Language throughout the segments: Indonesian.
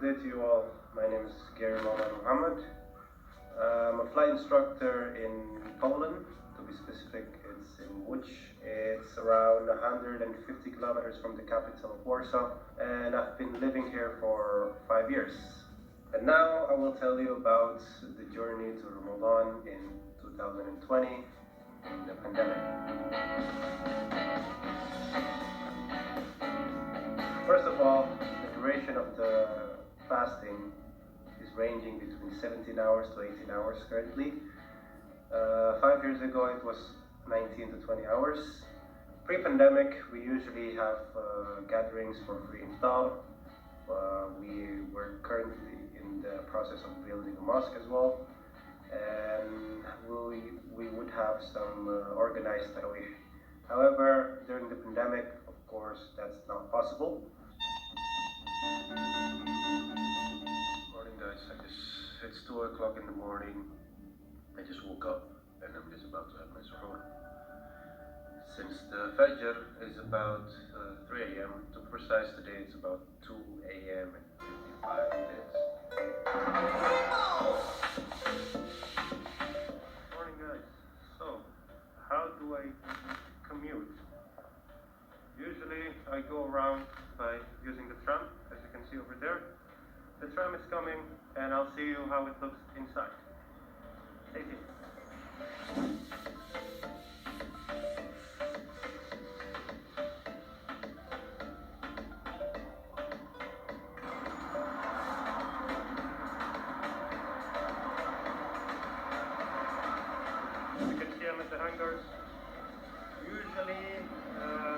day to you all. My name is Gary Mohammed. I'm a flight instructor in Poland. To be specific, it's in Łódź. It's around 150 kilometers from the capital of Warsaw, and I've been living here for 5 years. And now I will tell you about the journey to Ramadan in 2020 in the pandemic. First of all, the duration of the fasting is ranging between 17 hours to 18 hours currently. 5 years ago it was 19 to 20 hours. Pre-pandemic we usually have gatherings for free iftar. We were currently in the process of building a mosque as well, and we would have some organized tarawih. However, during the pandemic, of course, that's not possible. Morning guys, it's 2 o'clock in the morning. I just woke up and I'm just about to have my suhoor. Since the Fajr is about 3 a.m. to be precise, today it's about 2 a.m. and 55 minutes. Morning guys, so how do I commute? Usually I go around by using the tram, as you can see over there. The tram is coming and I'll see you how it looks inside. Stay tuned. As you can see, I'm at the hangars. Usually,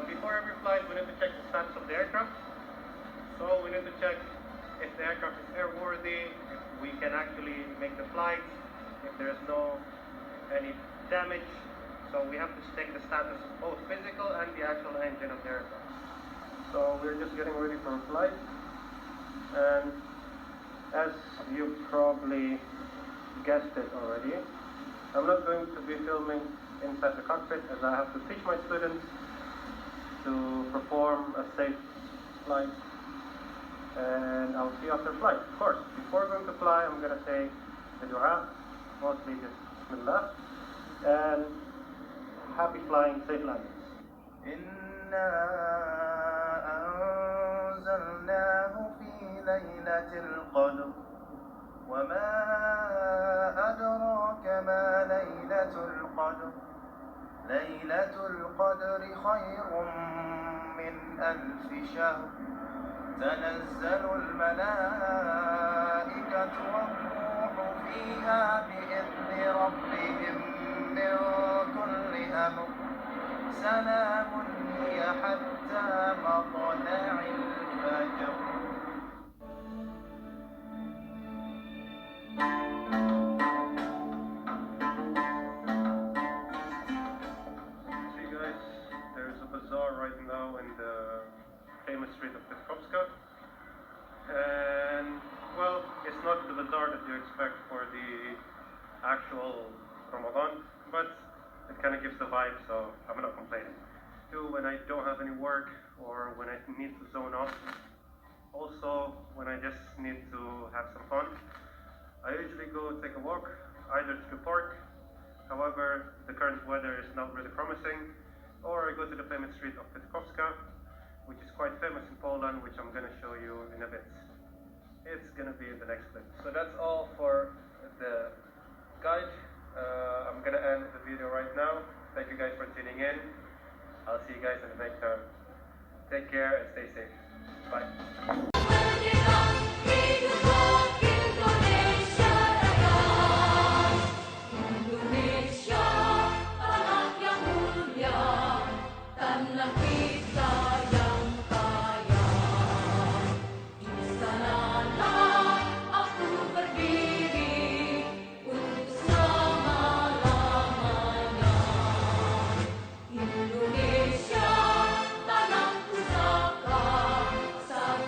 before every flight, we need to check the status of the aircraft. So we need to check if the aircraft is airworthy, if we can actually make the flight, if there is any damage. So we have to check the status of both physical and the actual engine of the aircraft. So we're just getting ready for a flight. And as you probably guessed it already, I'm not going to be filming inside the cockpit, as I have to teach my students to perform a safe flight, and I'll see you after flight. Of course, before going to fly, I'm going to say the dua, mostly just Bismillah, and happy flying, safe landings. إنا أنزلناه في ليلة القدر وما أدراك ما ليلة القدر ليلة القدر خير من 1000 شهر تنزل الملائكة والروح فيها بإذن ربهم من كل أمر سلام هي حتى مطلع الفجر. Right now in the famous street of Petrovska, and well, it's not the bazaar that you expect for the actual Ramadan, but it kind of gives the vibe, so I'm not complaining. Too, when I don't have any work or when I need to zone off, also when I just need to have some fun, I usually go take a walk either to the park. However, the current weather is not really promising. Or I go to the famous street of Petrovska, which is quite famous in Poland, which I'm going to show you in a bit. It's going to be in the next clip. So that's all for the guide. I'm going to end the video right now. Thank you guys for tuning in. I'll see you guys in the next time. Take care and stay safe. Bye. Indonesia, tanah pusaka, sang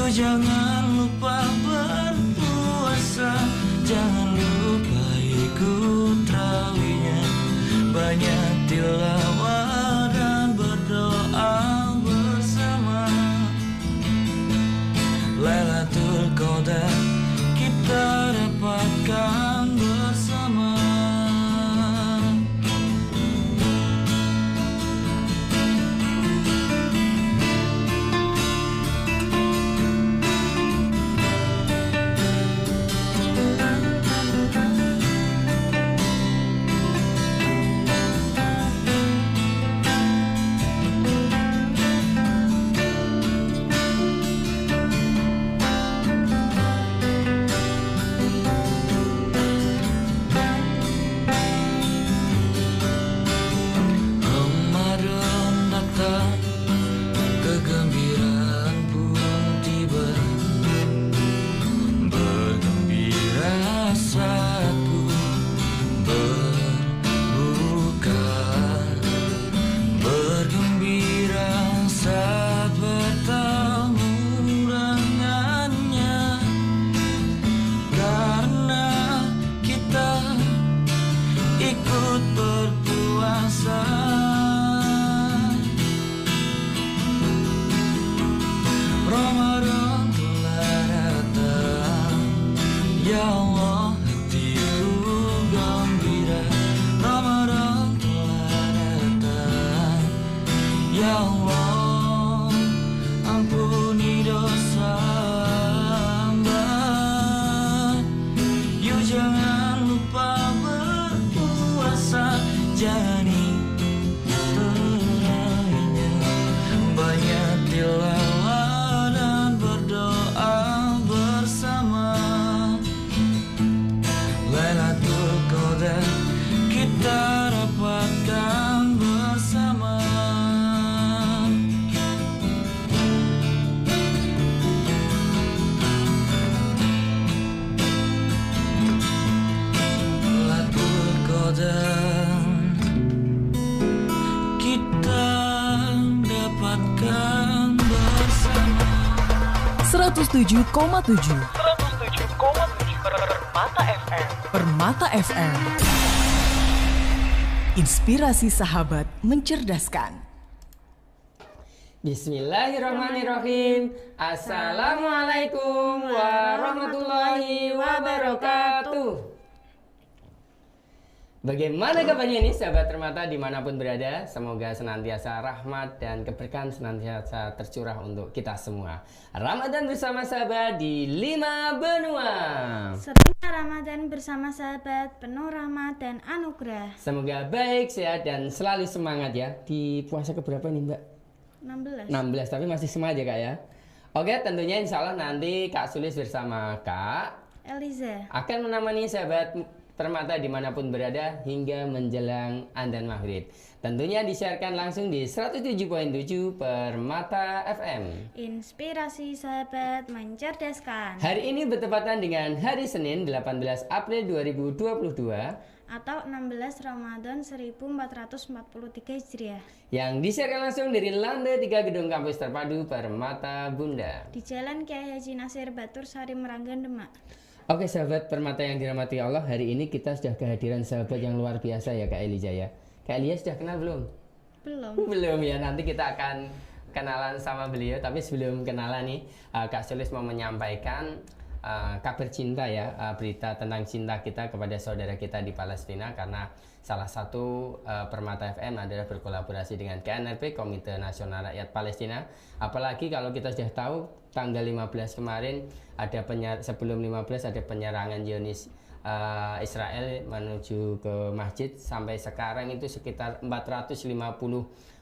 You jangan lupa berpuasa, jangan lupa ikut tarawihnya, banyak tilawah dan berdoa bersama. Lailatul Qadar kita dapatkan bersama. Tujuh 107,7 Permata FM. Inspirasi sahabat mencerdaskan. Bismillahirrahmanirrahim. Assalamualaikum warahmatullahi wabarakatuh. Bagaimana kabarnya ini sahabat Permata dimanapun berada? Semoga senantiasa rahmat dan keberkahan senantiasa tercurah untuk kita semua. Ramadan bersama sahabat di 5 benua. Serunya Ramadan bersama sahabat penuh rahmat dan anugerah. Semoga baik, sehat dan selalu semangat ya. Di puasa keberapa nih Mbak? 16, tapi masih semangat ya Kak ya. Oke, tentunya insya Allah nanti Kak Sulis bersama Kak Eliza akan menemani sahabat Permata dimanapun berada hingga menjelang adzan maghrib. Tentunya disiarkan langsung di 107.7 Permata FM. Inspirasi sahabat mencerdaskan. Hari ini bertepatan dengan hari Senin 18 April 2022 atau 16 Ramadan 1443 Hijriah. Yang disiarkan langsung dari lantai 3 gedung kampus terpadu Permata Bunda di Jalan Kiai Haji Nasir Batur Sari Meranggan Demak. Oke sahabat Permata yang dirahmati Allah, hari ini kita sudah kehadiran sahabat yang luar biasa ya Kak Eliza ya. Kak Eliza sudah kenal belum? Belum ya, nanti kita akan kenalan sama beliau. Tapi sebelum kenalan nih, Kak Sulis mau menyampaikan kabar cinta ya, berita tentang cinta kita kepada saudara kita di Palestina. Karena salah satu Permata FM adalah berkolaborasi dengan KNRP, Komite Nasional Rakyat Palestina. Apalagi kalau kita sudah tahu tanggal 15 kemarin ada sebelum 15 ada penyerangan Zionis Israel menuju ke masjid. Sampai sekarang itu sekitar 450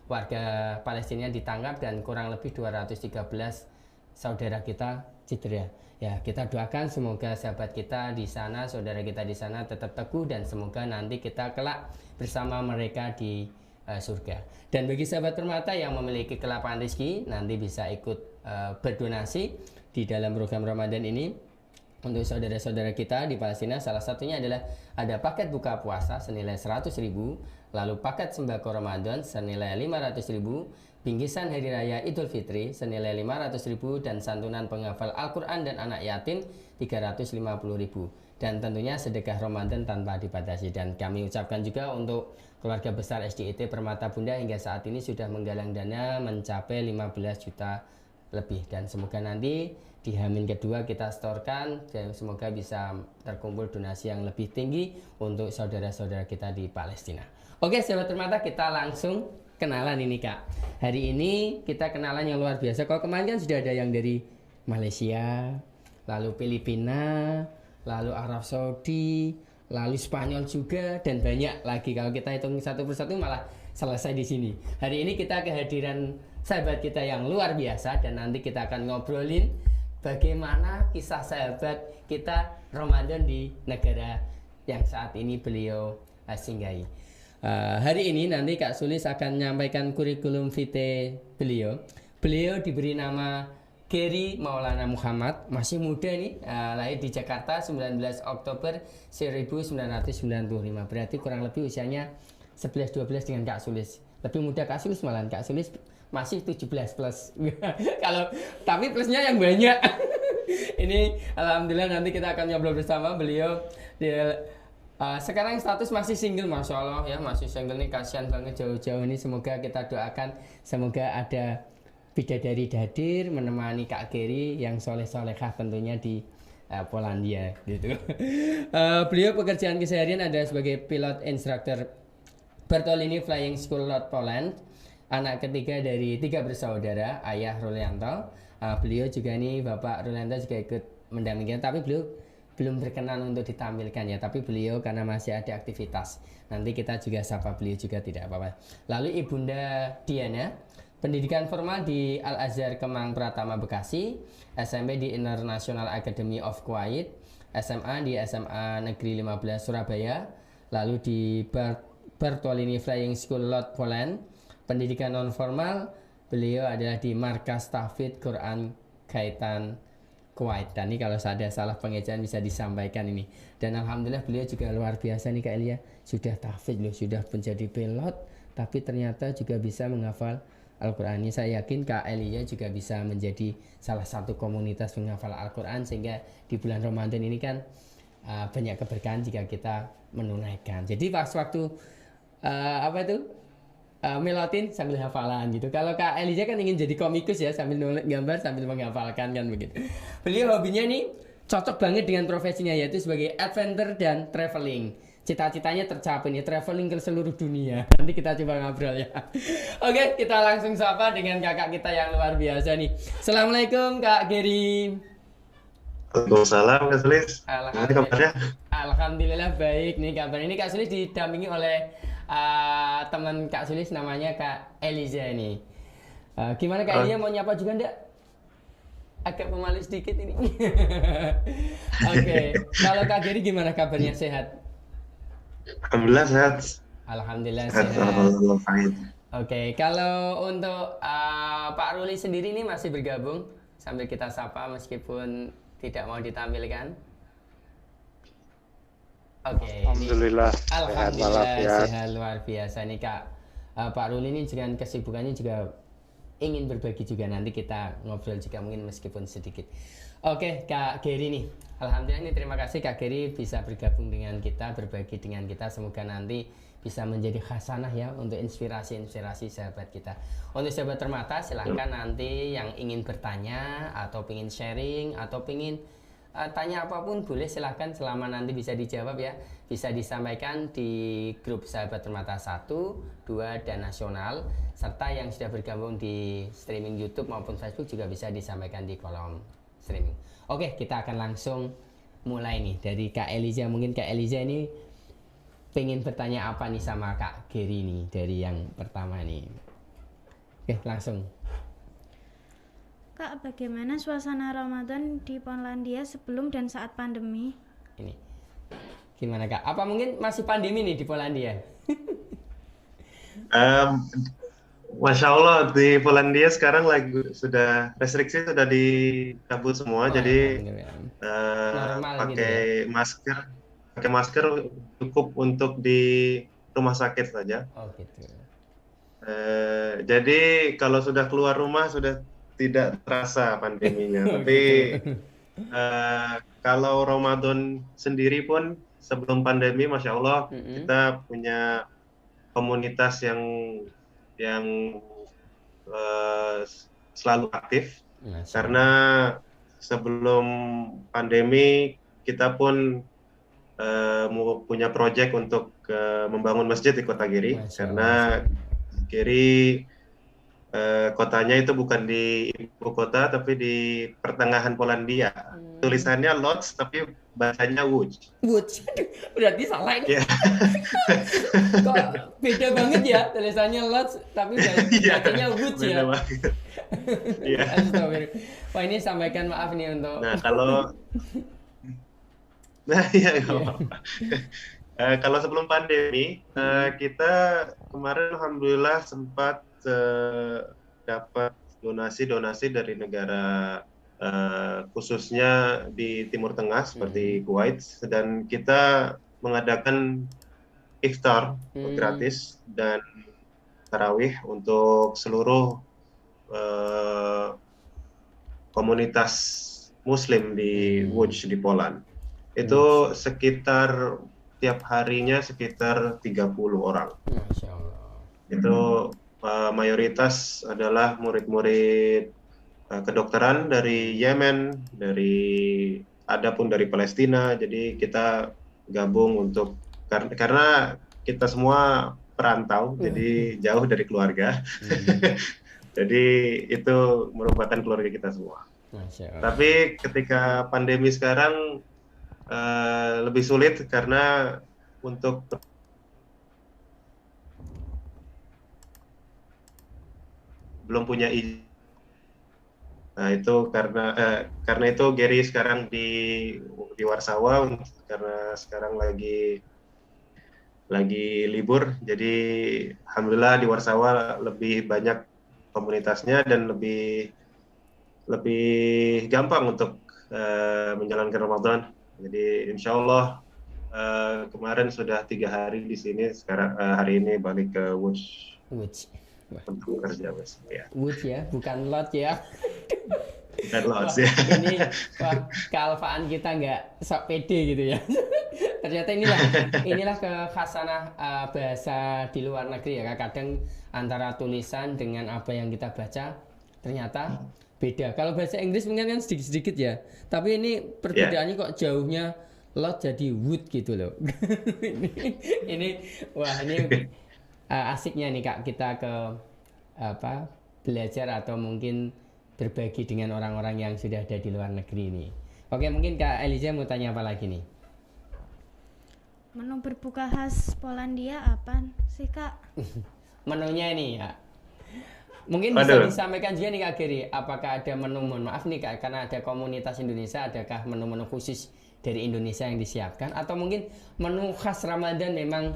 warga Palestina ditangkap dan kurang lebih 213 saudara kita cedera. Ya, kita doakan semoga sahabat kita di sana, saudara kita di sana tetap teguh dan semoga nanti kita kelak bersama mereka di surga. Dan bagi sahabat Permata yang memiliki kelapangan rezeki nanti bisa ikut berdonasi di dalam program Ramadan ini. untuk saudara-saudara kita di Palestina. Salah satunya adalah ada paket buka puasa senilai 100.000, lalu paket sembako Ramadan senilai 500.000, bingkisan hari raya Idul Fitri senilai 500.000, dan santunan penghafal Al-Quran dan anak yatim 350.000, dan tentunya sedekah Ramadan tanpa dibatasi. Dan kami ucapkan juga untuk keluarga besar SDIT Permata Bunda hingga saat ini sudah menggalang dana mencapai 15 juta lebih, dan semoga nanti di H-min kedua kita setorkan dan semoga bisa terkumpul donasi yang lebih tinggi untuk saudara-saudara kita di Palestina. Oke sahabat Permata, kita langsung kenalan ini Kak. Hari ini kita kenalan yang luar biasa. Kalau kemarin kan sudah ada yang dari Malaysia, lalu Filipina, lalu Arab Saudi, lalu Spanyol juga, dan banyak lagi. Kalau kita hitung satu persatu malah selesai di sini. Hari ini kita kehadiran sahabat kita yang luar biasa, dan nanti kita akan ngobrolin bagaimana kisah sahabat kita Ramadan di negara yang saat ini beliau singgahi. Hari ini nanti Kak Sulis akan menyampaikan kurikulum vitae beliau. Beliau diberi nama Gary Maulana Muhammad, masih muda nih, lahir di Jakarta 19 Oktober 1995. Berarti kurang lebih usianya 11-12 dengan Kak Sulis. Lebih muda Kak Sulis malahan. Kak Sulis masih 17 plus. Kalau tapi plusnya yang banyak. Ini alhamdulillah nanti kita akan ngobrol bersama beliau. Sekarang status masih single, masya Allah ya, masih single nih, kasihan banget jauh-jauh ini. Semoga kita doakan semoga ada bidadari hadir menemani Kak Gary yang soleh-solehah tentunya di Polandia gitu. Beliau pekerjaan keseharian adalah sebagai pilot instructor Bertolini Flying School Lot Poland, anak ketiga dari 3 bersaudara, ayah Rulianto. Beliau juga nih, Bapak Rulianto juga ikut mendampingi, tapi beliau belum berkenan untuk ditampilkan ya, tapi beliau karena masih ada aktivitas, nanti kita juga sapa beliau juga, tidak apa-apa. Lalu Ibunda Diana, pendidikan formal di Al-Azhar Kemang Pratama Bekasi, SMP di International Academy of Kuwait, SMA di SMA Negeri 15 Surabaya, lalu di Bertolini Flying School Lot Poland. Pendidikan non formal beliau adalah di Markas Tahfidz Quran Kaitan Kuwait. Dan ini kalau ada salah pengejaan bisa disampaikan ini. Dan alhamdulillah beliau juga luar biasa nih Kak Elia, sudah tahfidz loh, sudah menjadi pilot, tapi ternyata juga bisa menghafal Al-Quran. Ini saya yakin Kak Elia juga bisa menjadi salah satu komunitas menghafal Al-Quran, sehingga di bulan Ramadan ini kan banyak keberkahan jika kita menunaikan. Jadi pas waktu melotin sambil hafalan gitu. Kalau Kak Elijah kan ingin jadi komikus ya, sambil nulis gambar sambil menghafalkan kan begitu. Beliau hobinya nih cocok banget dengan profesinya, yaitu sebagai adventure dan traveling. Cita-citanya tercapai nih, traveling ke seluruh dunia. Nanti kita coba ngobrol ya. Oke, kita langsung sapa dengan kakak kita yang luar biasa nih. Assalamualaikum Kak Gary. Waalaikumsalam Kak Sulis. Alhamdulillah baik nih kabar. Ini Kak Sulis didampingi oleh teman Kak Sulis namanya Kak Eliza nih. Gimana Kak Eliza, mau nyapa juga enggak? Agak pemalu sedikit ini. Oke. Kalau Kak Gary gimana kabarnya, sehat? Alhamdulillah sehat. Alhamdulillah sehat. Oke, kalau untuk Pak Ruli sendiri ini masih bergabung sambil kita sapa meskipun tidak mau ditampilkan. Oke. Alhamdulillah. Alhamdulillah sehat luar biasa nih Kak. Pak Ruli ini dengan kesibukannya juga ingin berbagi juga, nanti kita ngobrol juga mungkin meskipun sedikit. Oke Kak Gary nih, alhamdulillah ini terima kasih Kak Gary bisa bergabung dengan kita, berbagi dengan kita. Semoga nanti bisa menjadi khasanah ya untuk inspirasi-inspirasi sahabat kita. Untuk sahabat Permata silahkan nanti yang ingin bertanya atau ingin sharing atau ingin tanya apapun boleh, silahkan, selama nanti bisa dijawab ya. Bisa disampaikan di grup sahabat Permata 1, 2, dan nasional, serta yang sudah bergabung di streaming YouTube maupun Facebook juga bisa disampaikan di kolom streaming. Oke, kita akan langsung mulai nih dari Kak Eliza. Mungkin Kak Eliza ini pengen bertanya apa nih sama Kak Gary nih dari yang pertama nih. Oke, langsung. Kak, bagaimana suasana Ramadan di Polandia sebelum dan saat pandemi? Ini gimana Kak? Apa mungkin masih pandemi nih di Polandia? Masya Allah di Polandia sekarang sudah restriksi sudah dicabut semua, jadi Normal gitu pakai masker cukup untuk di rumah sakit saja. Oh gitu. Jadi kalau sudah keluar rumah sudah tidak terasa pandeminya. Tapi kalau Ramadan sendiri pun sebelum pandemi, Masya Allah kita punya komunitas yang selalu aktif. Karena sebelum pandemi kita pun punya proyek untuk membangun masjid di Kota Giri, karena Giri kotanya itu bukan di ibu kota tapi di pertengahan Polandia. Tulisannya Lodz tapi bacanya Łódź. Łódź. Berarti salah ini. Yeah. Kok beda banget ya tulisannya Lodz tapi bacanya Łódź ya. Iya. Wah, ini sampaikan maaf nih untuk. Nah, kalau sebelum pandemi kita kemarin alhamdulillah sempat dapat donasi dari negara khususnya di Timur Tengah seperti Kuwait, dan kita mengadakan iftar gratis dan tarawih untuk seluruh komunitas Muslim di Łódź di Poland. Itu sekitar tiap harinya sekitar 30 orang. Masya Allah. Itu mayoritas adalah murid-murid kedokteran dari Yemen, ada pun dari Palestina. Jadi kita gabung untuk karena kita semua perantau, jadi jauh dari keluarga. Jadi itu merupakan keluarga kita semua. Tapi ketika pandemi sekarang lebih sulit karena untuk belum punya izin. Nah itu karena itu Gary sekarang di Warsawa karena sekarang lagi libur, jadi alhamdulillah di Warsawa lebih banyak komunitasnya dan lebih gampang untuk menjalankan Ramadan. Jadi insya Allah kemarin sudah 3 hari di sini, sekarang hari ini balik ke Łódź. Untuk kerja ya. Łódź ya, bukan Lodz ya. Bukan Lodz ya. Ini kealfaan kita nggak sok pede gitu ya. Ternyata inilah kekhasanah bahasa di luar negeri ya. Kadang antara tulisan dengan apa yang kita baca ternyata beda. Kalau bahasa Inggris mungkin kan sedikit-sedikit ya. Tapi ini perbedaannya kok jauhnya Lodz jadi wood gitu loh. ini asiknya nih Kak, kita ke belajar atau mungkin berbagi dengan orang-orang yang sudah ada di luar negeri ini. Oke, mungkin Kak Eliza mau tanya apa lagi nih? Menu berbuka khas Polandia apa sih Kak? Menunya ini ya. Mungkin bisa disampaikan juga nih Kak Giri, apakah ada menu, mohon maaf nih Kak, karena ada komunitas Indonesia, adakah menu-menu khusus dari Indonesia yang disiapkan? Atau mungkin menu khas Ramadan memang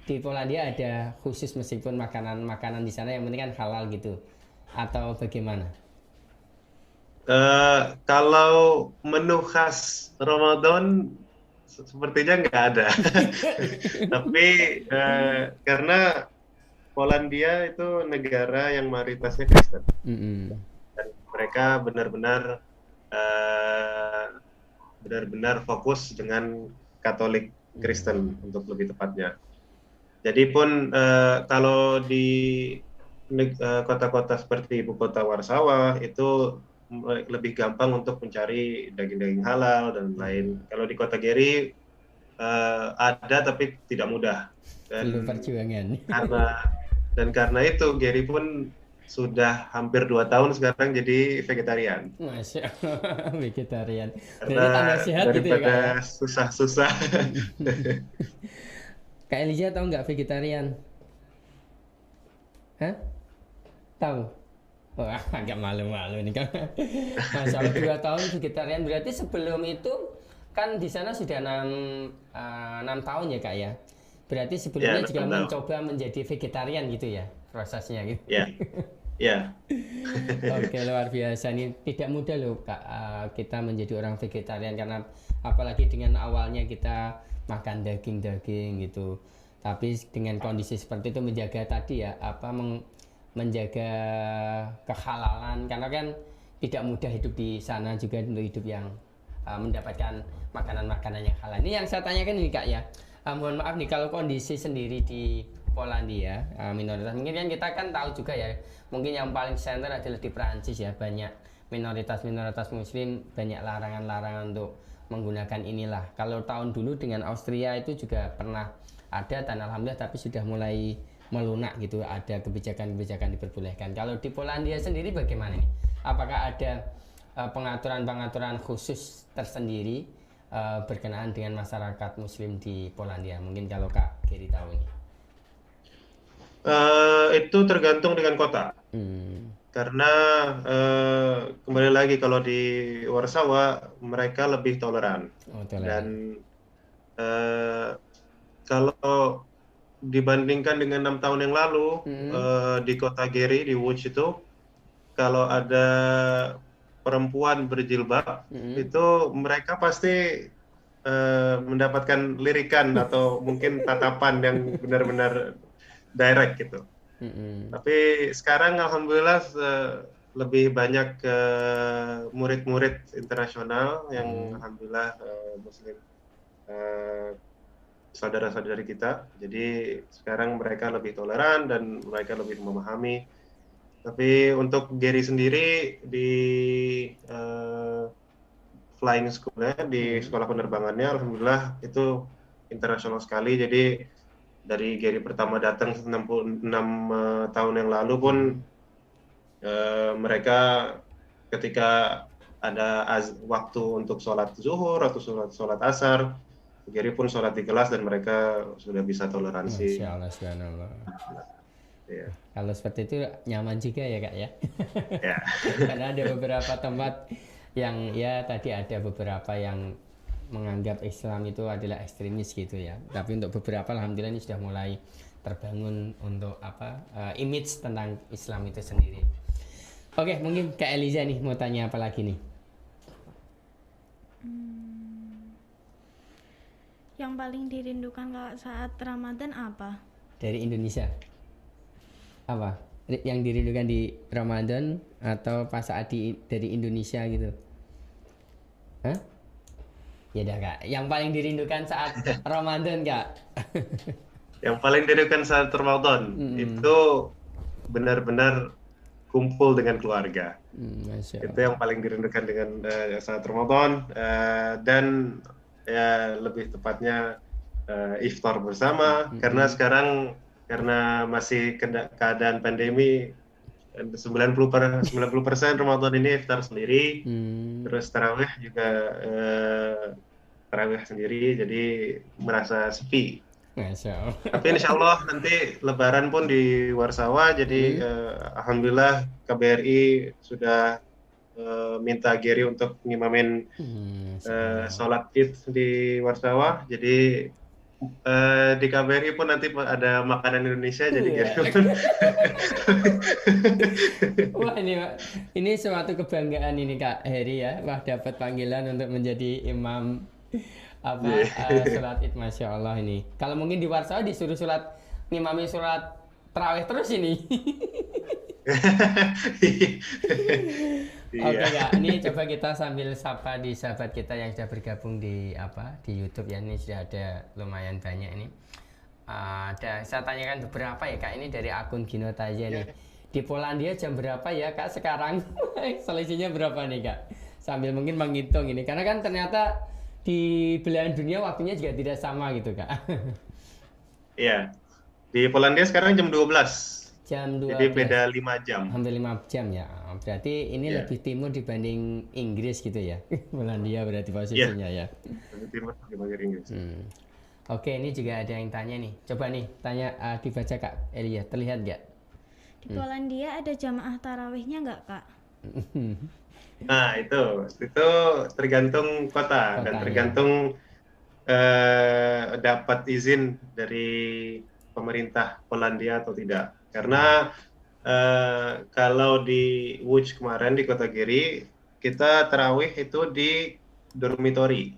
di Polandia ada khusus meskipun makanan di sana yang penting kan halal gitu, atau bagaimana? Kalau menu khas Ramadan sepertinya nggak ada. Tapi karena Polandia itu negara yang mayoritasnya Kristen, dan mereka benar-benar fokus dengan Katolik Kristen untuk lebih tepatnya. Jadi pun kalau di kota-kota seperti ibu kota Warsawa itu lebih gampang untuk mencari daging-daging halal dan lain. Kalau di kota Gary ada tapi tidak mudah. Perlu perjuangan. Karena itu Gary pun sudah hampir 2 tahun sekarang jadi vegetarian. Masya Allah, vegetarian. Karena tambah sehat gitu ya Kak? Susah-susah. Kak Eliza tahu nggak vegetarian? Hah? Tahu? Wah, agak malu-malu nih kan. Masya Allah, 2 tahun vegetarian. Berarti sebelum itu kan di sana sudah 6 tahun ya Kak ya? Berarti sebelumnya juga mencoba menjadi vegetarian gitu ya? prosesnya gitu. Ya, ya. Oke, luar biasa nih. Tidak mudah loh Kak, kita menjadi orang vegetarian karena apalagi dengan awalnya kita makan daging-daging gitu. Tapi dengan kondisi seperti itu menjaga tadi ya menjaga kehalalan karena kan tidak mudah hidup di sana juga untuk hidup yang mendapatkan makanan-makanan yang halal. Ini yang saya tanyakan ini Kak ya. Mohon maaf nih kalau kondisi sendiri di Polandia minoritas mungkin kan kita kan tahu juga ya mungkin yang paling center adalah di Perancis ya banyak minoritas muslim banyak larangan untuk menggunakan inilah. Kalau tahun dulu dengan Austria itu juga pernah ada dan alhamdulillah tapi sudah mulai melunak gitu ada kebijakan diperbolehkan. Kalau di Polandia sendiri bagaimana nih? Apakah ada pengaturan khusus tersendiri berkenaan dengan masyarakat muslim di Polandia? Mungkin kalau Kak Geri tahu ini. Itu tergantung dengan kota. Karena kembali lagi kalau di Warsawa mereka lebih toleran. Dan kalau dibandingkan dengan 6 tahun yang lalu di kota Geri di Łódź itu kalau ada perempuan berjilbab itu mereka pasti mendapatkan lirikan atau mungkin tatapan yang benar-benar direct gitu. Tapi sekarang alhamdulillah lebih banyak murid-murid internasional yang alhamdulillah muslim saudara-saudari kita. Jadi sekarang mereka lebih toleran dan mereka lebih memahami. Tapi untuk Geri sendiri di flying school-nya, di sekolah penerbangannya, alhamdulillah itu internasional sekali. Jadi dari Geri pertama datang 66 tahun yang lalu pun mereka ketika ada waktu untuk sholat zuhur atau sholat asar, Geri pun sholat di kelas dan mereka sudah bisa toleransi. Masya Allah, subhanallah. Ya. Kalau seperti itu nyaman juga ya Kak ya. Ya. Karena ada beberapa tempat yang ya tadi ada beberapa yang menganggap Islam itu adalah ekstremis gitu ya. Tapi untuk beberapa alhamdulillah ini sudah mulai terbangun untuk image tentang Islam itu sendiri. Oke, mungkin Kak Eliza nih mau tanya apa lagi nih? Yang paling dirindukan Kak saat Ramadan apa? Dari Indonesia. Apa? Yang dirindukan di Ramadan atau pas saat dari Indonesia gitu? Hah? Ya udah Kak, yang paling dirindukan saat Ramadan Kak. Yang paling dirindukan saat Ramadan itu benar-benar kumpul dengan keluarga. Itu yang paling dirindukan dengan saat Ramadan dan ya lebih tepatnya iftar bersama karena sekarang karena masih keadaan pandemi 90% Ramadan ini iftar sendiri, terus tarawih juga tarawih sendiri, jadi merasa sepi. Tapi insya Allah nanti Lebaran pun di Warsawa, jadi alhamdulillah KBRI sudah minta Geri untuk ngimamin sholat Id di Warsawa, jadi di KBRI pun nanti ada makanan Indonesia jadi Geri pun. Wah ini suatu kebanggaan ini Kak Heri ya, wah dapat panggilan untuk menjadi imam sholat Id, Masya Allah ini. Kalau mungkin di Warsawa disuruh ngimami sholat tarawih terus ini. Oke Kak, ini coba kita sambil sapa di sahabat kita yang sudah bergabung di YouTube ya. Ini sudah ada lumayan banyak ini. Saya tanyakan beberapa ya Kak, ini dari akun Gino Taja nih. Di Polandia jam berapa ya Kak sekarang? Selisihnya berapa nih Kak? Sambil mungkin menghitung ini, karena kan ternyata di belahan dunia waktunya juga tidak sama gitu Kak. Iya, di Polandia sekarang jam 12. Jam 12. Jadi beda 5 jam. Hampir 5 jam ya. Berarti ini lebih timur dibanding Inggris gitu ya. Polandia berarti posisinya ya. Lebih timur dibanding Inggris. Oke, ini juga ada yang tanya nih. Coba nih tanya dibaca Kak Elia, terlihat nggak? Di Polandia ada jamaah tarawihnya nggak Kak? Nah itu tergantung kota dan tergantung dapat izin dari pemerintah Polandia atau tidak. Karena kalau di Wuj kemarin di Kota Giri, kita tarawih itu di dormitori.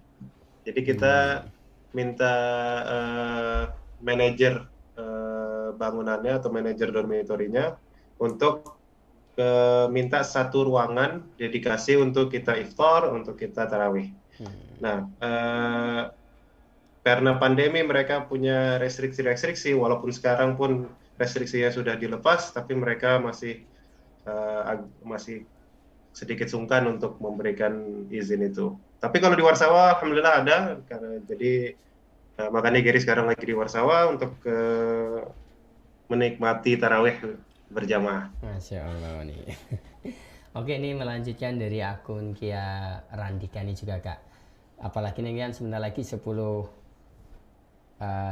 Jadi kita minta manajer bangunannya atau manajer dormitorinya untuk minta satu ruangan dedikasi untuk kita iftar, untuk kita tarawih. Nah, karena pandemi mereka punya restriksi-restriksi, walaupun sekarang pun restriksinya sudah dilepas, tapi mereka masih sedikit sungkan untuk memberikan izin itu. Tapi kalau di Warsawa, alhamdulillah ada, jadi makanya Gary sekarang lagi di Warsawa untuk menikmati tarawih berjamaah. Masya Allah nih. Oke, ini melanjutkan dari akun Kia Randika ini juga Kak. Apalagi ini kan sebentar lagi 10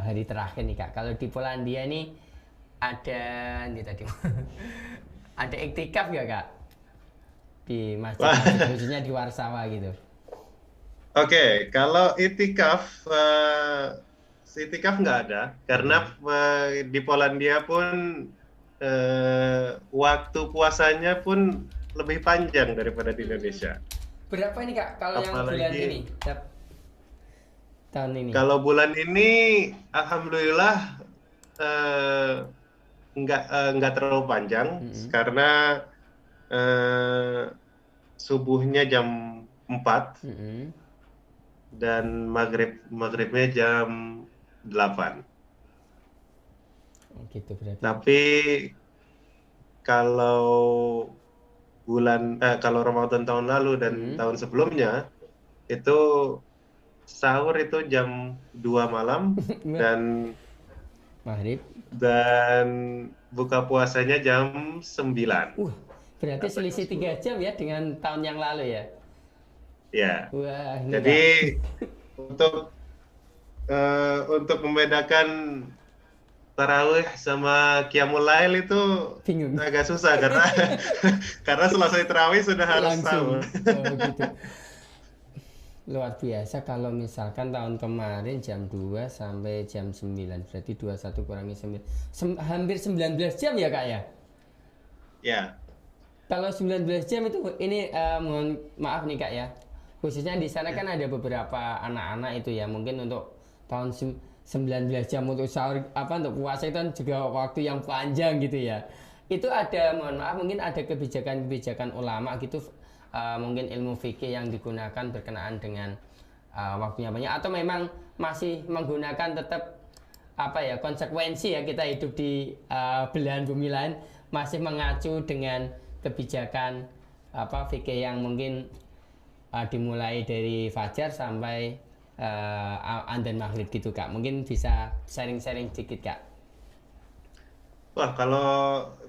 hari terakhir nih Kak. Kalau di Polandia ini ada ada iktikaf ya Kak? Di masjid khususnya di Warsawa gitu. Oke, kalau itikaf nggak ada karena di Polandia pun waktu puasanya pun lebih panjang daripada di Indonesia. Berapa ini Kak kalau yang bulan ini? Tahun ini? Kalau bulan ini, alhamdulillah nggak terlalu panjang karena subuhnya jam 4 dan maghribnya jam 8. Gitu berarti. Tapi kalau kalau Ramadan tahun lalu dan tahun sebelumnya itu sahur itu jam 2 malam dan maghrib dan buka puasanya jam 9. Berarti selisih 3 jam ya dengan tahun yang lalu ya? Ya. Wah, jadi untuk membedakan tarawih sama qiyamul lail itu bingung. Agak susah karena selesai tarawih sudah harus sahur. Gitu. Luar biasa kalau misalkan tahun kemarin jam 2 sampai jam 9 berarti 21 kurangi 9 hampir 19 jam ya Kak ya? Ya. Kalau 19 jam itu ini mohon maaf nih Kak ya. Khususnya di sana kan ada beberapa anak-anak itu ya mungkin untuk tahun 19 jam untuk sahur untuk puasa itu kan juga waktu yang panjang gitu ya. Itu ada mohon maaf mungkin ada kebijakan-kebijakan ulama gitu mungkin ilmu fikih yang digunakan berkenaan dengan waktunya banyak atau memang masih menggunakan tetap konsekuensi ya kita hidup di belahan bumi lain masih mengacu dengan kebijakan fikih yang mungkin dimulai dari fajar sampai adzan maghrib gitu Kak. Mungkin bisa sharing-sharing sedikit Kak. Wah,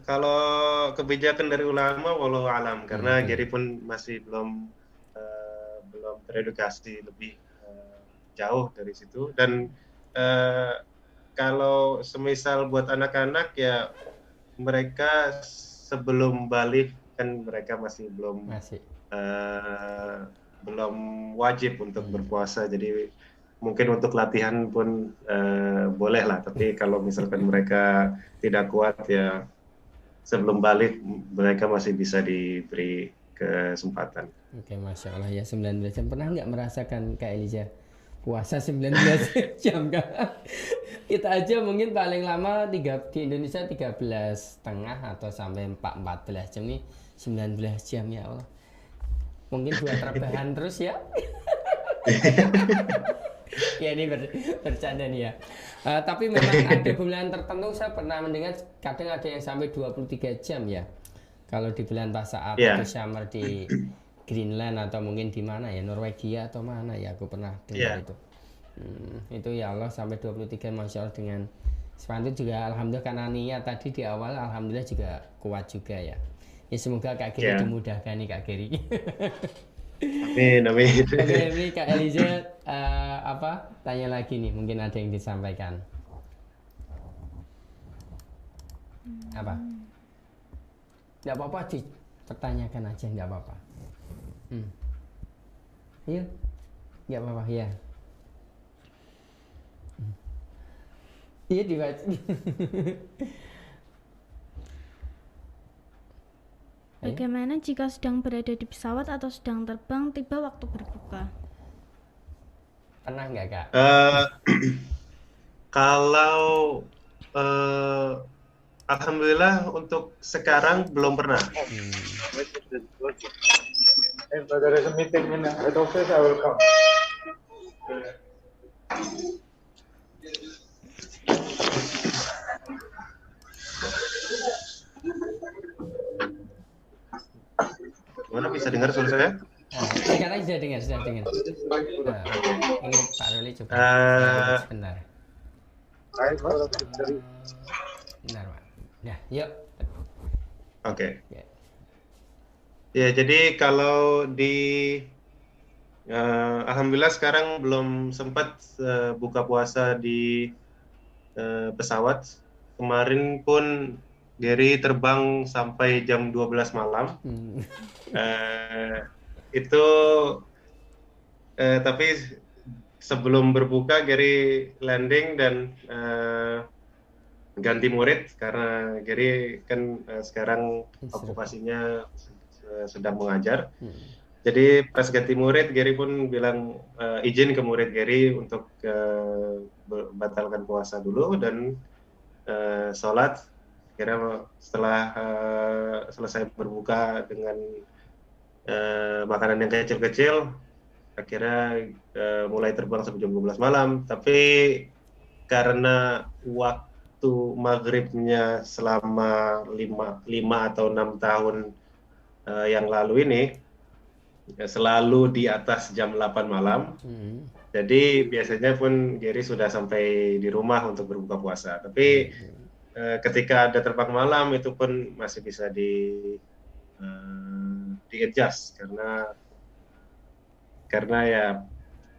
kalau kebijakan dari ulama wallahu alam karena Gary pun masih belum teredukasi lebih jauh dari situ dan kalau semisal buat anak-anak ya mereka sebelum balik kan mereka masih belum wajib untuk berpuasa jadi mungkin untuk latihan pun boleh lah, tapi kalau misalkan mereka tidak kuat ya sebelum balik mereka masih bisa diberi kesempatan. Oke, Masya Allah ya 19 jam. Pernah nggak merasakan Kak Eliza puasa 19 jam Kak? Kita aja mungkin paling lama di Indonesia 13,5 atau sampai 14 jam nih 19 jam ya Allah. Mungkin buat rebahan terus ya. Ya ini bercanda nih ya. Tapi memang ada bulan tertentu saya pernah mendengar kadang ada yang sampai 23 jam ya. Kalau di bulan Pasar atau summer di Greenland atau mungkin di mana ya, Norwegia atau mana ya, aku pernah dengar itu. Itu ya Allah sampai 23 Masya Allah dengan sepanjang juga alhamdulillah karena niat tadi di awal alhamdulillah juga kuat juga ya. Ya semoga Kak Giri dimudahkan nih Kak Giri. Amin. Oke, ini Kak Eliza tanya lagi nih, mungkin ada yang disampaikan. Apa? Enggak apa-apa dipertanyakan aja, enggak apa-apa. Iya. Enggak apa-apa ya. Iya dibaca. Bagaimana jika sedang berada di pesawat atau sedang terbang tiba waktu berbuka? Pernah nggak Kak? Kalau alhamdulillah untuk sekarang belum pernah. If there is a meeting in head office, I will come. Gimana, bisa dengar suara saya? Sekarang sudah dengar. Ini Pak Ruli coba sebentar. Benar Pak. Ya, yuk. Oke. Ya, jadi kalau alhamdulillah sekarang belum sempat buka puasa di pesawat. Kemarin pun Gary terbang sampai jam 12 malam. Tapi sebelum berbuka Gary landing dan ganti murid karena Gary kan sekarang okupasinya sedang mengajar. Jadi pas ganti murid Gary pun bilang izin ke murid Gary untuk batalkan puasa dulu dan sholat. Kira setelah selesai berbuka dengan makanan yang kecil-kecil, akhirnya mulai terbang sampai jam 12 malam. Tapi karena waktu maghribnya selama 5 atau 6 tahun yang lalu ini selalu di atas jam 8 malam. Jadi biasanya pun Gary sudah sampai di rumah untuk berbuka puasa. Tapi ketika ada terbang malam itu pun masih bisa di adjust karena ya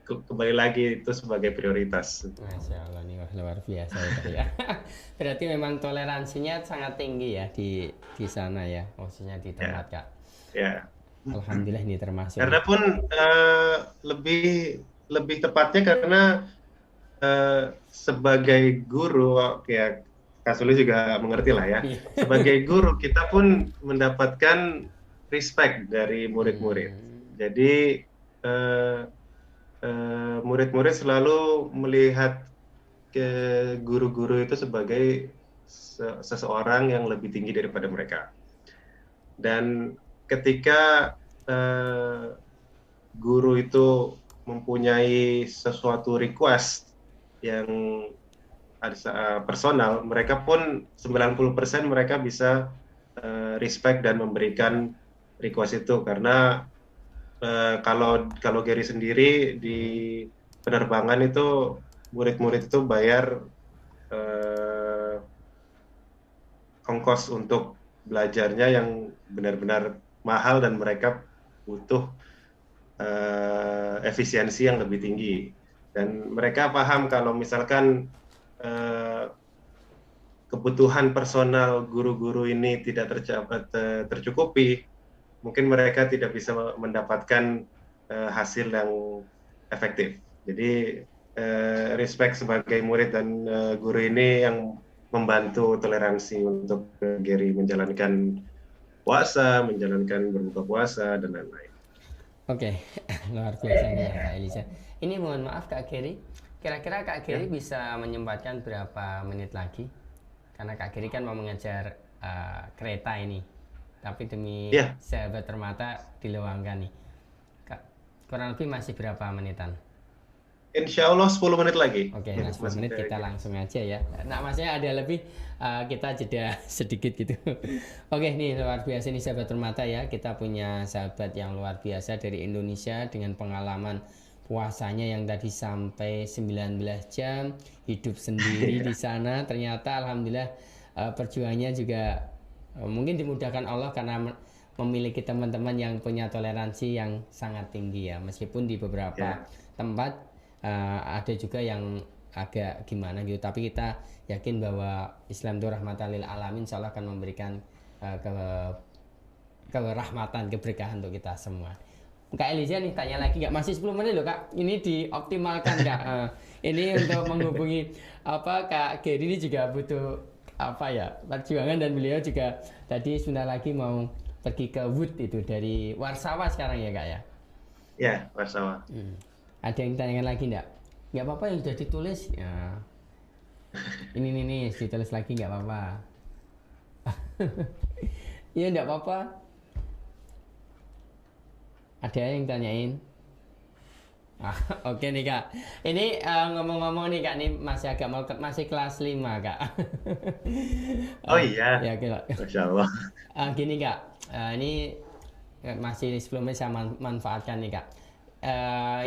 kembali lagi itu sebagai prioritas. Masya Allah, nih luar biasa ya. Berarti memang toleransinya sangat tinggi ya di sana ya, maksudnya di tempat Kak. Ya. Alhamdulillah ini termasuk. Karena pun lebih tepatnya karena sebagai guru ya Kak Suli juga mengerti lah ya. Sebagai guru kita pun mendapatkan respect dari murid-murid. Jadi murid-murid selalu melihat ke guru-guru itu sebagai seseorang yang lebih tinggi daripada mereka. Dan ketika guru itu mempunyai sesuatu request yang personal, mereka pun 90% mereka bisa respect dan memberikan request itu karena kalau Gary sendiri di penerbangan itu murid-murid itu bayar ongkos untuk belajarnya yang benar-benar mahal dan mereka butuh efisiensi yang lebih tinggi dan mereka paham kalau misalkan kebutuhan personal guru-guru ini tidak tercukupi, mungkin mereka tidak bisa mendapatkan hasil yang efektif. Jadi respect sebagai murid dan guru ini yang membantu toleransi untuk Gary menjalankan puasa, menjalankan berbuka puasa dan lain-lain. Oke, luar biasa nih Kak Eliza. Ini mohon maaf Kak Gary, kira-kira Kak Gary bisa menyempatkan berapa menit lagi? Karena Kak Gary kan mau mengajar kereta ini, tapi demi sahabat permata diluangkan nih. Kak, kurang lebih masih berapa menitan? Insya Allah 10 menit lagi. Oke, nah 10 menit kita langsung aja ya. Nah, maksudnya ada lebih, kita jeda sedikit gitu. Oke, nih luar biasa nih sahabat permata ya. Kita punya sahabat yang luar biasa dari Indonesia dengan pengalaman puasanya yang tadi sampai 19 jam, hidup sendiri di sana. Ternyata alhamdulillah perjuangannya juga mungkin dimudahkan Allah karena memiliki teman-teman yang punya toleransi yang sangat tinggi ya. Meskipun di beberapa tempat ada juga yang agak gimana gitu, tapi kita yakin bahwa Islam itu rahmatan lil alamin, insyaallah akan memberikan kerahmatan, keberkahan untuk kita semua. Kak Eliza nih tanya lagi nggak, masih 10 menit loh Kak, ini dioptimalkan Kak. Ini untuk menghubungi Kak Gary ini juga butuh perjuangan dan beliau juga tadi sebentar lagi mau pergi ke Łódź itu dari Warsawa sekarang ya Kak ya? Ya, Warsawa. Ada yang tanyakan lagi enggak? Nggak apa-apa yang sudah ditulis. Ya. Ini ditulis lagi nggak apa-apa. Iya nggak apa-apa. Ada yang tanyain? Oke nih Kak. Ini ngomong-ngomong nih Kak, nih masih agak mau masih kelas 5 Kak. Oh iya. Ya Kak. Masya Allah. Gini Kak, ini masih sebelumnya saya manfaatkan nih Kak.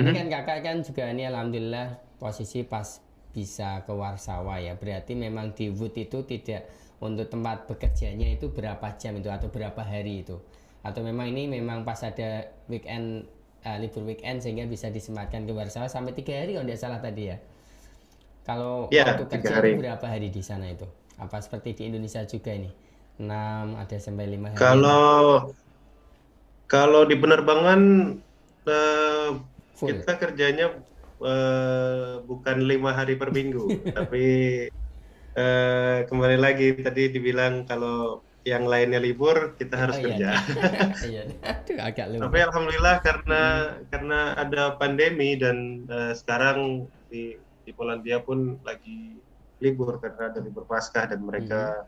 Ini kan kakak kan juga ini alhamdulillah posisi pas bisa ke Warsawa ya. Berarti memang di Łódź itu tidak untuk tempat bekerjanya itu berapa jam itu atau berapa hari itu? Atau memang ini memang pas ada weekend libur weekend sehingga bisa disempatkan ke Warsawa sampai 3 hari kalau tidak salah tadi ya. Kalau Ya, waktu 3 kerja hari. itu berapa hari di sana itu? Apa seperti di Indonesia juga ini? 6 ada sampai 5 hari. Kalau di penerbangan Full. kita kerjanya bukan 5 hari per minggu, tapi kembali lagi tadi dibilang kalau yang lainnya libur kita harus kerja. Iya. Aduh, agak lupa. Tapi alhamdulillah karena ada pandemi dan sekarang di Polandia pun lagi libur karena ada libur Paskah dan mereka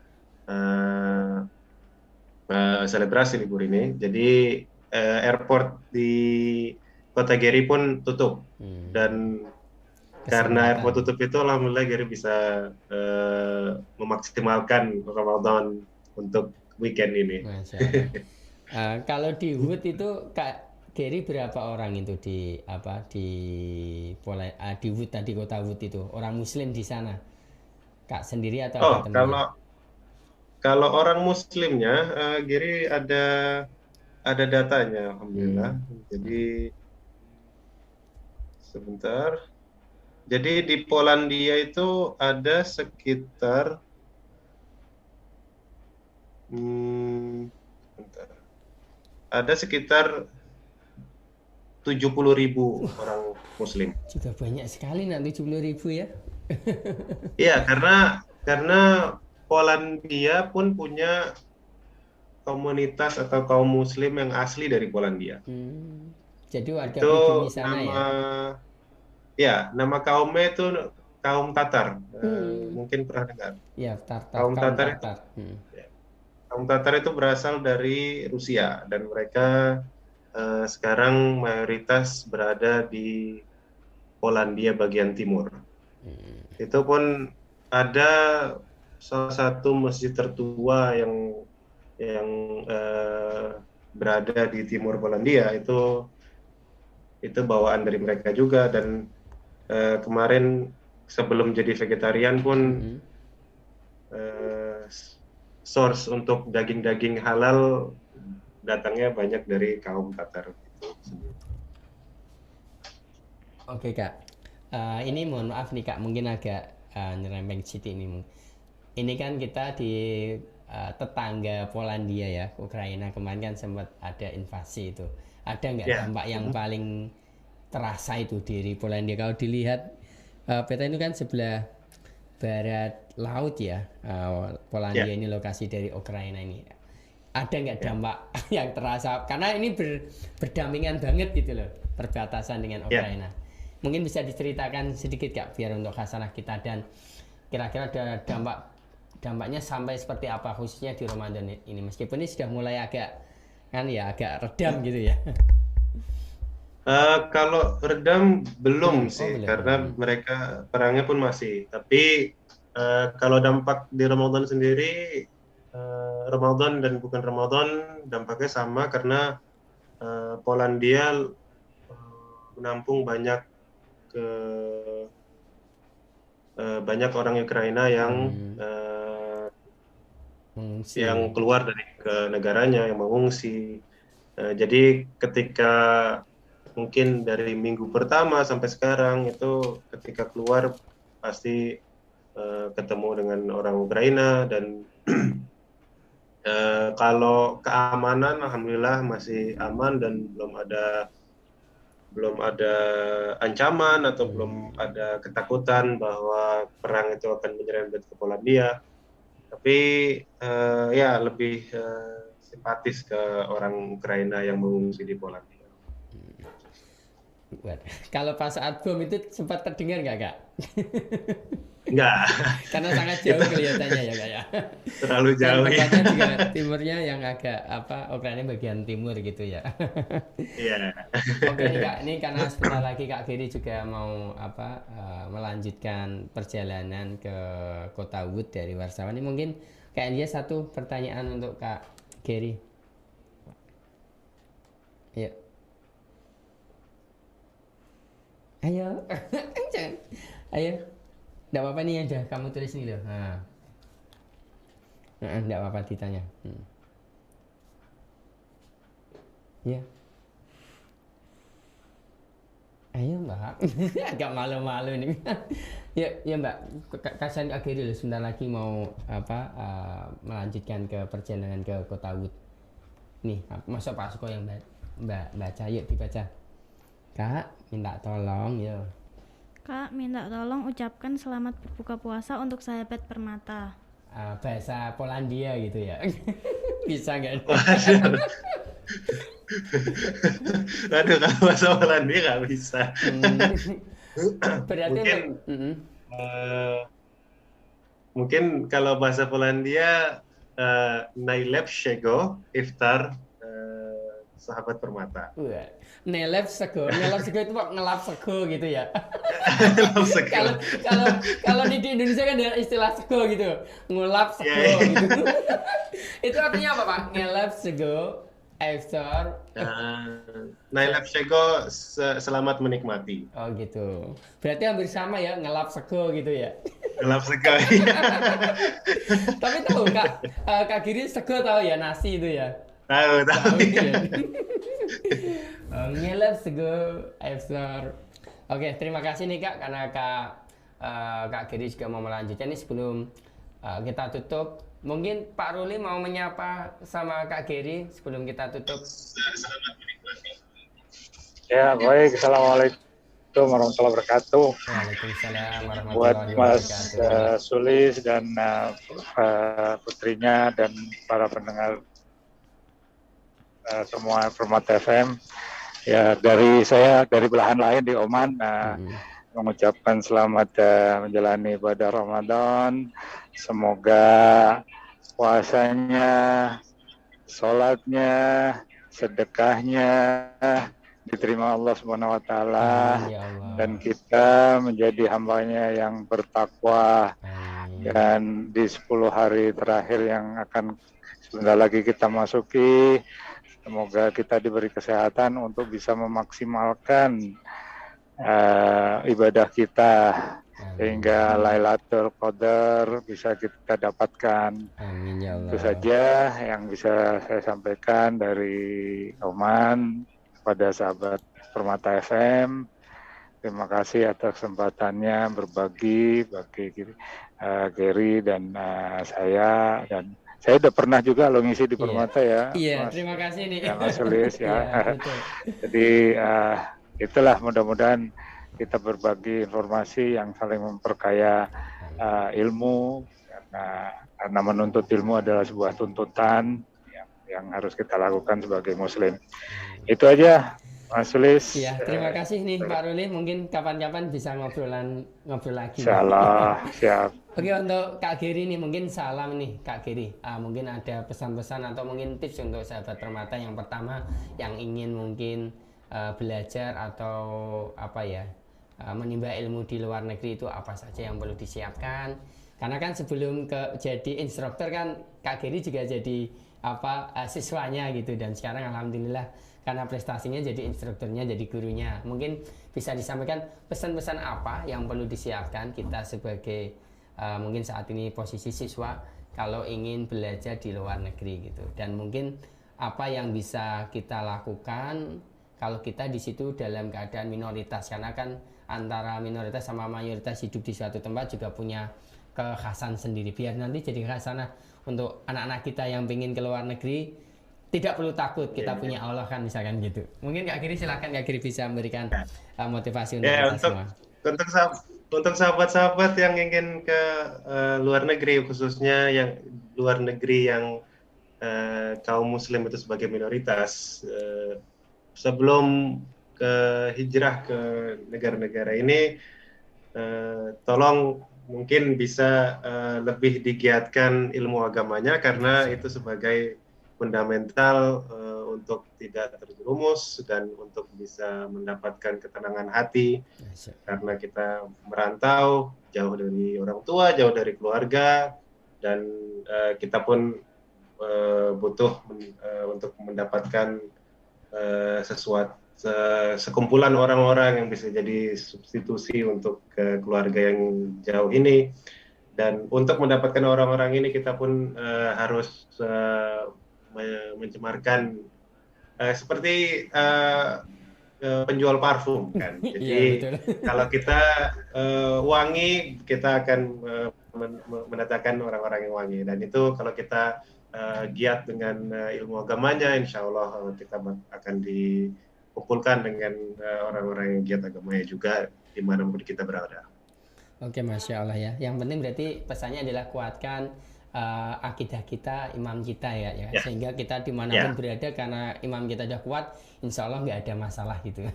selebrasi libur ini. Jadi airport di Kota Geri pun tutup dan karena airport tutup itu alhamdulillah Geri bisa memaksimalkan Ramadan untuk weekend ini. Kalau di Łódź itu Kak Geri berapa orang itu di Łódź tadi kota Łódź itu orang Muslim di sana Kak sendiri atau ada teman? Kalau orang Muslimnya Geri ada datanya alhamdulillah. Jadi sebentar. Jadi di Polandia itu ada sekitar ada sekitar 70.000 orang Muslim. Juga banyak sekali nanti 70.000 ya. Iya, karena Polandia pun punya komunitas atau kaum Muslim yang asli dari Polandia. Jadi warga itu pribumi sana ya? Nama kaumnya itu kaum Tatar. Mungkin pernah dengar. Ya, Kaum Tatar. Kaum Tatar itu berasal dari Rusia dan mereka sekarang mayoritas berada di Polandia bagian timur. Itu pun ada salah satu masjid tertua yang berada di timur Polandia itu bawaan dari mereka juga dan kemarin sebelum jadi vegetarian pun source untuk daging-daging halal datangnya banyak dari kaum Tatar. Oke Kak, ini mohon maaf nih Kak, mungkin agak nyerempeng sedikit ini. Ini kan kita di tetangga Polandia ya, Ukraina kemarin kan sempat ada invasi itu. Ada nggak dampak yang paling terasa itu dari Polandia? Kalau dilihat peta itu kan sebelah barat laut ya, Polandia ini lokasi dari Ukraina ini. Ada nggak dampak yang terasa? Karena ini berdampingan banget gitu loh, perbatasan dengan Ukraina. Mungkin bisa diceritakan sedikit Kak, biar untuk khasanah kita dan kira-kira ada dampaknya sampai seperti apa khususnya di Ramadan ini. Meskipun ini sudah mulai agak redam gitu ya. Kalau redam belum sih, karena mereka perangnya pun masih. Tapi kalau dampak di Ramadan sendiri, Ramadan dan bukan Ramadan dampaknya sama karena Polandia menampung banyak orang Ukraina yang keluar dari ke negaranya yang mengungsi. Jadi ketika mungkin dari minggu pertama sampai sekarang itu ketika keluar pasti ketemu dengan orang Ukraina dan kalau keamanan alhamdulillah masih aman dan belum ada ancaman atau belum ada ketakutan bahwa perang itu akan menyerempet ke Polandia. Tapi ya lebih simpatis ke orang Ukraina yang mengungsi di Polandia. Kalau pas saat bom itu sempat terdengar nggak Kak? Enggak. Karena sangat jauh kelihatannya ya Kak ya. Terlalu jauh ya. Tempatnya juga timurnya yang agak Ukraina bagian timur gitu ya. Iya. Oke nih Kak, ini karena sebentar lagi Kak Giri juga mau melanjutkan perjalanan ke kota Wood dari Warsawa. Ini mungkin Kak Elia satu pertanyaan untuk Kak Giri. Ya. Ayo, jangan. Ayo. Nggak apa-apa nih aja, kamu tulis nih loh. Nggak apa-apa ditanya. Ya. Ayo Mbak, agak malu-malu nih. ya Mbak, kasihan Kak Giri loh, sebentar lagi mau melanjutkan ke perjalanan ke kota Wood. Nih, masuk Pak Suko yang Mbak baca, yuk dibaca. Kak, minta tolong ya. Kak, minta tolong ucapkan selamat berbuka puasa untuk sahabat Permata. Bahasa Polandia gitu ya. Bisa nggak? Aduh, kalau bahasa Polandia nggak bisa. Berarti mungkin kalau bahasa Polandia najlepszego iftar sahabat Permata. Nelep sego itu ngelap sego gitu ya. Kalau di Indonesia kan ada istilah sego gitu, ngulap sego gitu. Itu artinya apa Pak? Ngelap sego, iftar. Najlepszego selamat menikmati. Oh gitu. Berarti hampir sama ya, ngelap sego gitu ya. Ngelap sego. Tapi tahu Kak Giri sego tahu ya, nasi itu ya. Tahu ya. Ngelap sego iftar. Oke, terima kasih nih Kak karena Kak Giri juga mau melanjutkan. Ini sebelum kita tutup, mungkin Pak Ruli mau menyapa sama Kak Giri sebelum kita tutup. Ya baik, assalamualaikum warahmatullahi wabarakatuh. Waalaikumsalam warahmatullahi Buat Mas wabarakatuh. Sulis dan putrinya dan para pendengar semua Permata FM. Ya dari belahan lain di Oman mengucapkan selamat menjalani ibadah Ramadan. Semoga puasanya, sholatnya, sedekahnya diterima Allah Subhanahu Wa Taala dan kita menjadi hambanya yang bertakwa. Dan di 10 hari terakhir yang akan sebentar lagi kita masuki, semoga kita diberi kesehatan untuk bisa memaksimalkan ibadah kita sehingga Lailatul Qadar bisa kita dapatkan. Amin ya Allah. Itu saja yang bisa saya sampaikan dari Oman kepada sahabat Permata FM. Terima kasih atas kesempatannya berbagi Gary dan saya dan saya udah pernah juga lo ngisi di Permata ya. Iya, Mas, terima kasih nih. ya Mas Sulis ya. Betul. Jadi itulah mudah-mudahan kita berbagi informasi yang saling memperkaya ilmu karena menuntut ilmu adalah sebuah tuntutan yang harus kita lakukan sebagai Muslim. Itu aja. Mas Sulis. Iya, terima kasih nih Pak Ruli. Mungkin kapan-kapan bisa ngobrol lagi. Insyaallah, siap. Oke, untuk Kak Giri nih mungkin salam nih Kak Giri. Mungkin ada pesan-pesan atau mungkin tips untuk sahabat Permata yang pertama yang ingin mungkin belajar atau menimba ilmu di luar negeri itu apa saja yang perlu disiapkan. Karena kan sebelum jadi instruktur kan Kak Giri juga jadi siswanya gitu, dan sekarang alhamdulillah karena prestasinya jadi instrukturnya, jadi gurunya. Mungkin bisa disampaikan pesan-pesan apa yang perlu disiapkan kita sebagai mungkin saat ini posisi siswa kalau ingin belajar di luar negeri gitu, dan mungkin apa yang bisa kita lakukan kalau kita di situ dalam keadaan minoritas, karena kan antara minoritas sama mayoritas hidup di suatu tempat juga punya kekhasan sendiri. Biar nanti jadi khasanah untuk anak-anak kita yang ingin ke luar negeri, tidak perlu takut, kita punya Allah kan, misalkan gitu. Mungkin Kak Giri silakan Kak Giri bisa memberikan motivasi untuk kita semua. Untuk sahabat-sahabat yang ingin ke luar negeri, khususnya yang luar negeri yang kaum muslim itu sebagai minoritas, sebelum hijrah ke negara-negara ini, tolong mungkin bisa lebih digiatkan ilmu agamanya, karena itu sebagai fundamental untuk tidak terjerumus dan untuk bisa mendapatkan ketenangan hati, karena kita merantau jauh dari orang tua, jauh dari keluarga, dan kita pun butuh untuk mendapatkan sesuatu, sekumpulan orang-orang yang bisa jadi substitusi untuk keluarga yang jauh ini. Dan untuk mendapatkan orang-orang ini kita pun harus mencemarkan seperti penjual parfum kan. Jadi kalau kita wangi, kita akan mendatangkan orang-orang yang wangi. Dan itu kalau kita giat dengan ilmu agamanya, insya Allah kita akan dikumpulkan dengan orang-orang yang giat agamanya juga dimanapun kita berada. Oke, Masya Allah ya. Yang penting berarti pesannya adalah kuatkan akidah kita, imam kita ya. Sehingga kita dimanapun berada, karena imam kita sudah kuat, insya Allah nggak ada masalah gitu.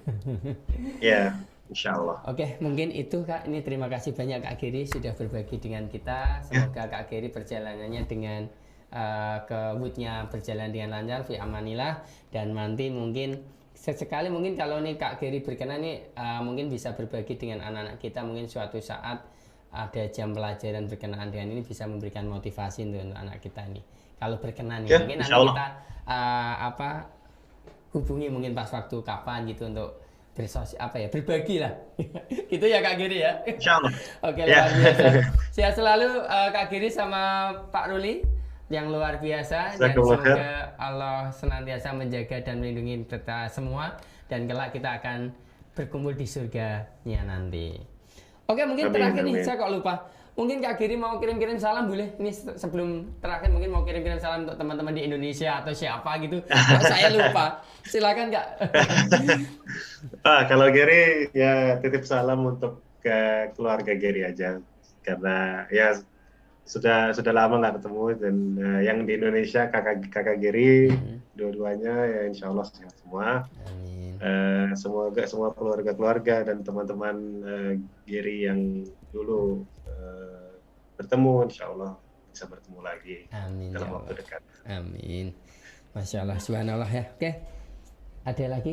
Ya, insya Allah. Oke, mungkin itu Kak. Ini terima kasih banyak Kak Giri sudah berbagi dengan kita. Semoga Kak Giri perjalanannya dengan ke Woodnya berjalan dengan lancar, fi amanillah. Dan nanti mungkin sesekali mungkin kalau nih Kak Giri berkenan nih mungkin bisa berbagi dengan anak-anak kita, mungkin suatu saat ada jam pelajaran berkenaan dengan ini, bisa memberikan motivasi untuk anak kita ini. Kalau berkenan ya, mungkin nanti kita hubungi mungkin pas waktu kapan gitu untuk berbagi lah. Gitu ya Kak Giri ya. Insyaallah. Oke, luar biasa. Sehat selalu Kak Giri sama Pak Ruli yang luar biasa, dan semoga Allah senantiasa menjaga dan melindungi kita semua, dan kelak kita akan berkumpul di surganya nanti. Oke, mungkin terakhir nih, saya kok lupa. Mungkin Kak Giri mau kirim-kirim salam boleh? Ini sebelum terakhir mungkin mau kirim-kirim salam untuk teman-teman di Indonesia atau siapa gitu. Saya lupa. Silakan Kak. Kalau Giri ya titip salam untuk ke keluarga Giri aja, karena ya sudah lama nggak ketemu, dan yang di Indonesia kakak Giri dua-duanya ya insya Allah sehat semua. Semoga semua keluarga dan teman-teman Giri yang dulu bertemu, insya Allah bisa bertemu lagi dalam waktu dekat. Amin. Masya Allah, subhanallah ya. Oke, ada lagi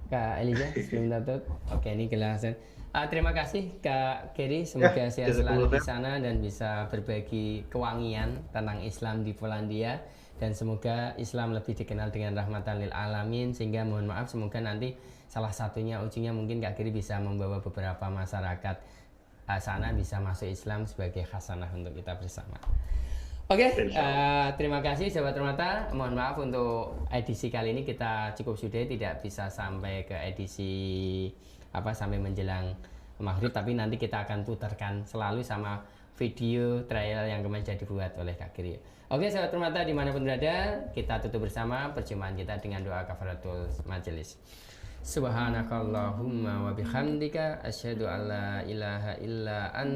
Kak Eliza sebelum tutup? Oke, ini kelasan. Terima kasih Kak Giri, semoga sehat selalu di sana dan bisa berbagi kewangian tentang Islam di Polandia, dan semoga Islam lebih dikenal dengan rahmatan lil alamin, sehingga mohon maaf semoga nanti salah satunya ujungnya mungkin Kak Giri bisa membawa beberapa masyarakat sana bisa masuk Islam sebagai khasanah untuk kita bersama. Oke, terima kasih sahabat Permata. Mohon maaf untuk edisi kali ini kita cukup sudah, tidak bisa sampai ke edisi sampai menjelang maghrib, tapi nanti kita akan putarkan selalu sama video trial yang kemarin jadi dibuat oleh Kak Giri. Oke sahabat Permata dimanapun berada, kita tutup bersama perjumpaan kita dengan doa kafaratul majelis. Subhanakallahumma wa bihamdika asyhadu an la ilaha illa anta